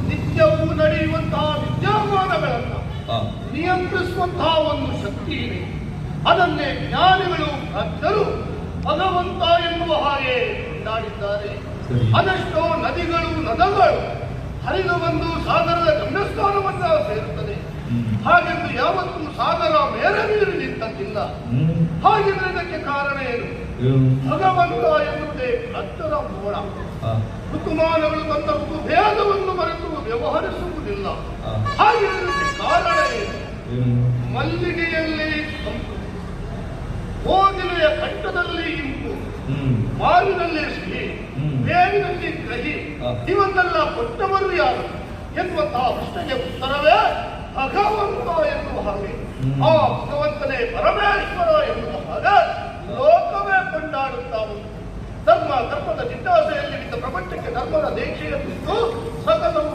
ನಿತ್ಯವೂ ನಡೆಯುವಂತಹ ವಿದ್ಯಮಾನಗಳನ್ನು ನಿಯಂತ್ರಿಸುವಂತಹ ಒಂದು ಶಕ್ತಿ ಇದೆ. ಅದನ್ನೇ ಜ್ಞಾನಿಗಳು ಭಕ್ತರು ಭಗವಂತ ಎನ್ನುವ ಹಾಗೆ ಕೊಂಡಾಡಿದ್ದಾರೆ. ಅದೆಷ್ಟೋ ನದಿಗಳು ನದಗಳು ಹರಿದು ಬಂದು ಸಾಗರದ ಗಮ್ಯಸ್ಥಾನವನ್ನ ಸೇರುತ್ತದೆ. ಹಾಗೆಂದು ಯಾವತ್ತೂ ಸಾಗರ ಮೇರೆ ಮೀರಿ ನಿಂತಂತಿಲ್ಲ. ಹಾಗಿದ್ರೆ ಇದಕ್ಕೆ ಕಾರಣ ಏನು? ಭಗವಂತ ಎನ್ನುವುದೇ ಭಕ್ತರ ಮೂಲ. ಋತುಮಾನಗಳು ತನ್ನ ಋತುಭೇದವನ್ನು ಮರೆತು ವ್ಯವಹರಿಸುವುದಿಲ್ಲ. ಹಾಗಿರುವುದಕ್ಕೆ ಕಾರಣ ಏನು? ಮಲ್ಲಿಗೆಯಲ್ಲಿ ಕಂಪು, ಕೋಗಿಲೆಯ ಕಂಠದಲ್ಲಿ ಇಂಪು, ಮಾವಿನಲ್ಲಿ ಸಿಹಿ, ಬೇವಿನಲ್ಲಿ ಕಹಿ, ಇವನ್ನೆಲ್ಲ ಕೊಟ್ಟವರು ಯಾರು ಎನ್ನುವಂತಹ ಪ್ರಶ್ನೆಗೆ ಉತ್ತರವೇ ಭಗವಂತ ಎನ್ನುವ ಹಾಗೆ. ಆ ಭಗವಂತನೇ ಪರಮೇಶ್ವರ ಎನ್ನುವ ಹಾಗೆ ಲೋಕವೇ ಕೊಂಡಾಡುತ್ತಾ ಉಂಟು. ಧರ್ಮ ಧರ್ಮದ ಜಿಜ್ಞಾಸೆಯಲ್ಲಿ ನಿಂತ ಪ್ರಪಂಚಕ್ಕೆ ಧರ್ಮದ ದೀಕ್ಷೆಯ ಬಿಟ್ಟು ಸತತವು